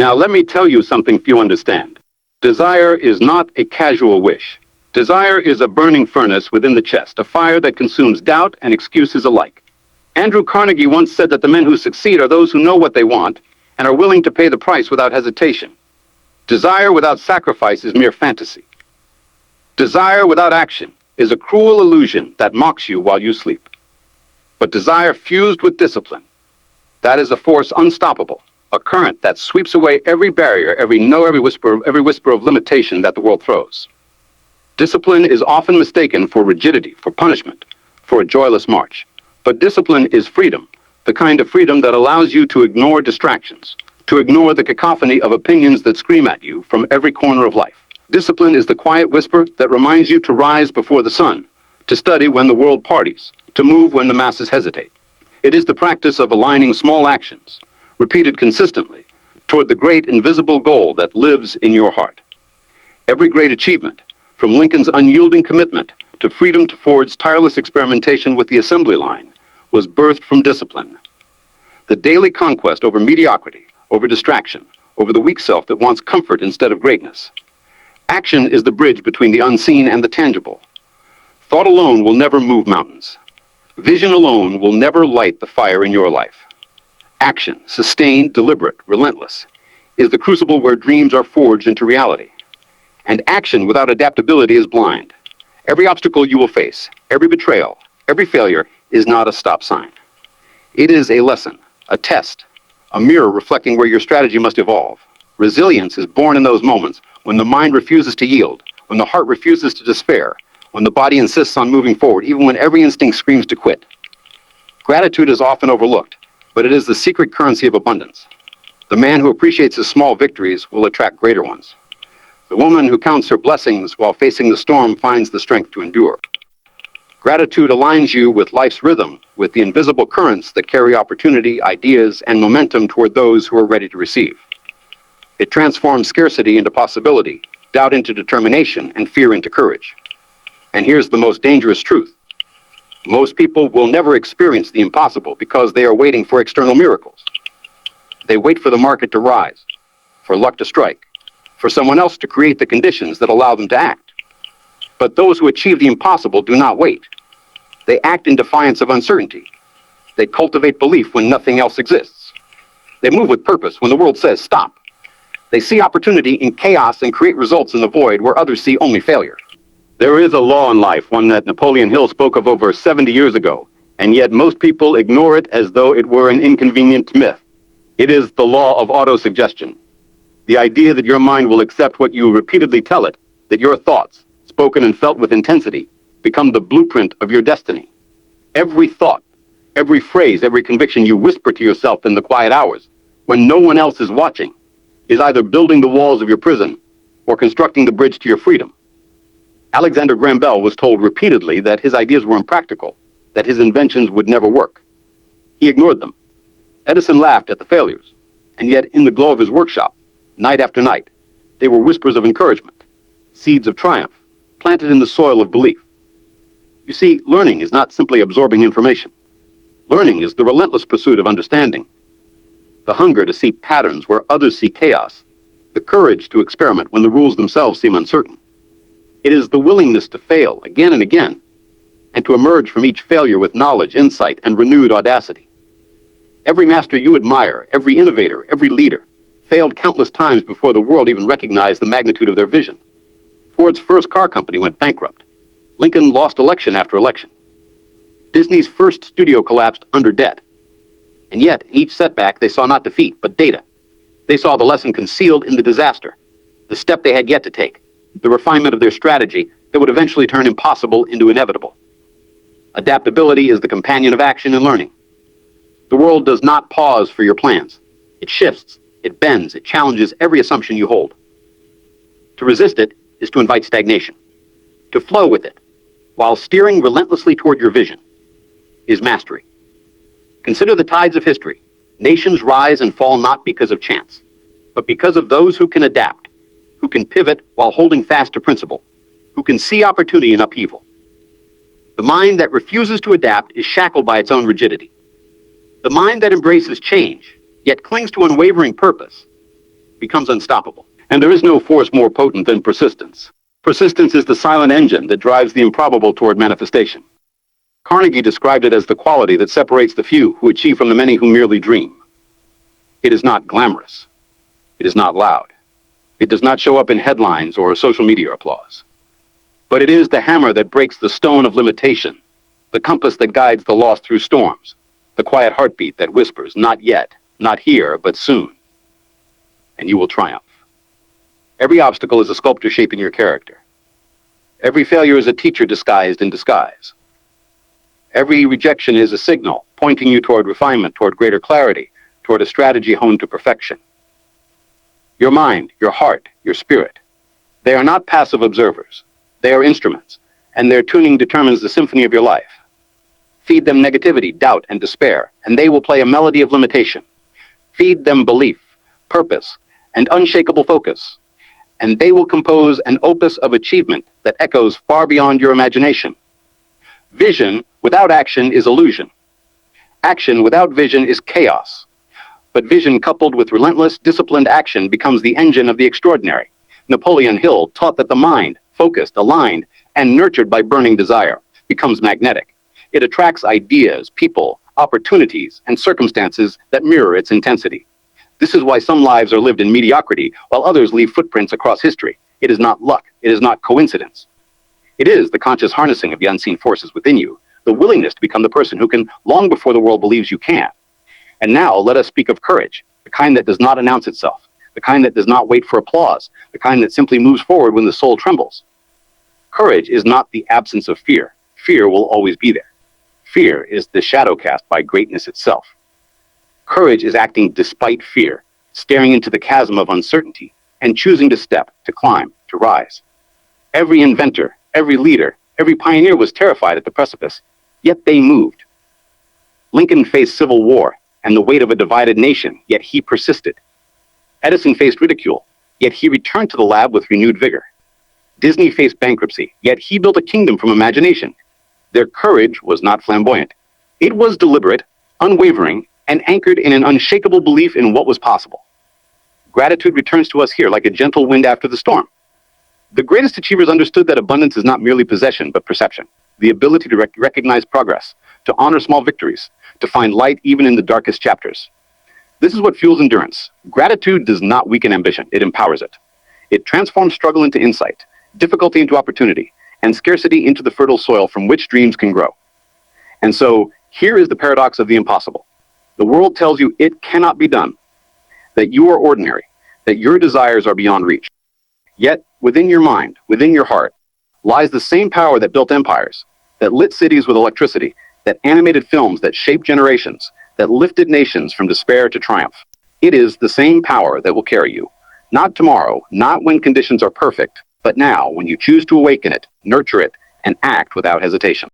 Now, let me tell you something few understand. Desire is not a casual wish. Desire is a burning furnace within the chest, a fire that consumes doubt and excuses alike. Andrew Carnegie once said that the men who succeed are those who know what they want and are willing to pay the price without hesitation. Desire without sacrifice is mere fantasy. Desire without action is a cruel illusion that mocks you while you sleep. But desire fused with discipline, that is a force unstoppable, a current that sweeps away every barrier, every whisper of limitation that the world throws. Discipline is often mistaken for rigidity, for punishment, for a joyless march. But discipline is freedom, the kind of freedom that allows you to ignore distractions, to ignore the cacophony of opinions that scream at you from every corner of life. Discipline is the quiet whisper that reminds you to rise before the sun, to study when the world parties, to move when the masses hesitate. It is the practice of aligning small actions, repeated consistently, toward the great invisible goal that lives in your heart. Every great achievement, from Lincoln's unyielding commitment to freedom to Ford's tireless experimentation with the assembly line, was birthed from discipline. The daily conquest over mediocrity, over distraction, over the weak self that wants comfort instead of greatness. Action is the bridge between the unseen and the tangible. Thought alone will never move mountains. Vision alone will never light the fire in your life. Action, sustained, deliberate, relentless, is the crucible where dreams are forged into reality. And action without adaptability is blind. Every obstacle you will face, every betrayal, every failure is not a stop sign. It is a lesson, a test, a mirror reflecting where your strategy must evolve. Resilience is born in those moments when the mind refuses to yield, when the heart refuses to despair, when the body insists on moving forward, even when every instinct screams to quit. Gratitude is often overlooked, but it is the secret currency of abundance. The man who appreciates his small victories will attract greater ones. The woman who counts her blessings while facing the storm finds the strength to endure. Gratitude aligns you with life's rhythm, with the invisible currents that carry opportunity, ideas, and momentum toward those who are ready to receive. It transforms scarcity into possibility, doubt into determination, and fear into courage. And here's the most dangerous truth. Most people will never experience the impossible because they are waiting for external miracles. They wait for the market to rise, for luck to strike, for someone else to create the conditions that allow them to act. But those who achieve the impossible do not wait. They act in defiance of uncertainty. They cultivate belief when nothing else exists. They move with purpose when the world says stop. They see opportunity in chaos and create results in the void where others see only failure. There is a law in life, one that Napoleon Hill spoke of over 70 years ago, and yet most people ignore it as though it were an inconvenient myth. It is the law of autosuggestion. The idea that your mind will accept what you repeatedly tell it, that your thoughts, spoken and felt with intensity, become the blueprint of your destiny. Every thought, every phrase, every conviction you whisper to yourself in the quiet hours, when no one else is watching, is either building the walls of your prison or constructing the bridge to your freedom. Alexander Graham Bell was told repeatedly that his ideas were impractical, that his inventions would never work. He ignored them. Edison laughed at the failures, and yet in the glow of his workshop, night after night, they were whispers of encouragement, seeds of triumph, planted in the soil of belief. You see, learning is not simply absorbing information. Learning is the relentless pursuit of understanding, the hunger to see patterns where others see chaos, the courage to experiment when the rules themselves seem uncertain. It is the willingness to fail again and again, and to emerge from each failure with knowledge, insight, and renewed audacity. Every master you admire, every innovator, every leader, failed countless times before the world even recognized the magnitude of their vision. Ford's first car company went bankrupt. Lincoln lost election after election. Disney's first studio collapsed under debt. And yet, in each setback, they saw not defeat, but data. They saw the lesson concealed in the disaster, the step they had yet to take, the refinement of their strategy that would eventually turn impossible into inevitable. Adaptability is the companion of action and learning. The world does not pause for your plans. It shifts, it bends, it challenges every assumption you hold. To resist it is to invite stagnation. To flow with it, while steering relentlessly toward your vision, is mastery. Consider the tides of history. Nations rise and fall not because of chance, but because of those who can adapt, who can pivot while holding fast to principle, who can see opportunity in upheaval. The mind that refuses to adapt is shackled by its own rigidity. The mind that embraces change, yet clings to unwavering purpose, becomes unstoppable. And there is no force more potent than persistence. Persistence is the silent engine that drives the improbable toward manifestation. Carnegie described it as the quality that separates the few who achieve from the many who merely dream. It is not glamorous. It is not loud. It does not show up in headlines or social media applause. But it is the hammer that breaks the stone of limitation, the compass that guides the lost through storms, the quiet heartbeat that whispers, not yet, not here, but soon. And you will triumph. Every obstacle is a sculptor shaping your character. Every failure is a teacher disguised in disguise. Every rejection is a signal pointing you toward refinement, toward greater clarity, toward a strategy honed to perfection. Your mind, your heart, your spirit, they are not passive observers. They are instruments, and their tuning determines the symphony of your life. Feed them negativity, doubt, and despair, and they will play a melody of limitation. Feed them belief, purpose, and unshakable focus, and they will compose an opus of achievement that echoes far beyond your imagination. Vision without action is illusion. Action without vision is chaos. But vision coupled with relentless, disciplined action becomes the engine of the extraordinary. Napoleon Hill taught that the mind, focused, aligned, and nurtured by burning desire, becomes magnetic. It attracts ideas, people, opportunities, and circumstances that mirror its intensity. This is why some lives are lived in mediocrity, while others leave footprints across history. It is not luck. It is not coincidence. It is the conscious harnessing of the unseen forces within you, the willingness to become the person who can long before the world believes you can. And now let us speak of courage, the kind that does not announce itself, the kind that does not wait for applause, the kind that simply moves forward when the soul trembles. Courage is not the absence of fear. Fear will always be there. Fear is the shadow cast by greatness itself. Courage is acting despite fear, staring into the chasm of uncertainty, and choosing to step, to climb, to rise. Every inventor, every leader, every pioneer was terrified at the precipice, yet they moved. Lincoln faced civil war and the weight of a divided nation, yet he persisted. Edison faced ridicule, yet he returned to the lab with renewed vigor. Disney faced bankruptcy, yet he built a kingdom from imagination. Their courage was not flamboyant. It was deliberate, unwavering, and anchored in an unshakable belief in what was possible. Gratitude returns to us here like a gentle wind after the storm. The greatest achievers understood that abundance is not merely possession, but perception. The ability to recognize progress, to honor small victories, to find light even in the darkest chapters. This is what fuels endurance. Gratitude does not weaken ambition, it empowers it. It transforms struggle into insight, difficulty into opportunity, and scarcity into the fertile soil from which dreams can grow. And so, here is the paradox of the impossible. The world tells you it cannot be done, that you are ordinary, that your desires are beyond reach. Yet, within your mind, within your heart, lies the same power that built empires, that lit cities with electricity, that animated films that shaped generations, that lifted nations from despair to triumph. It is the same power that will carry you. Not tomorrow, not when conditions are perfect, but now, when you choose to awaken it, nurture it, and act without hesitation.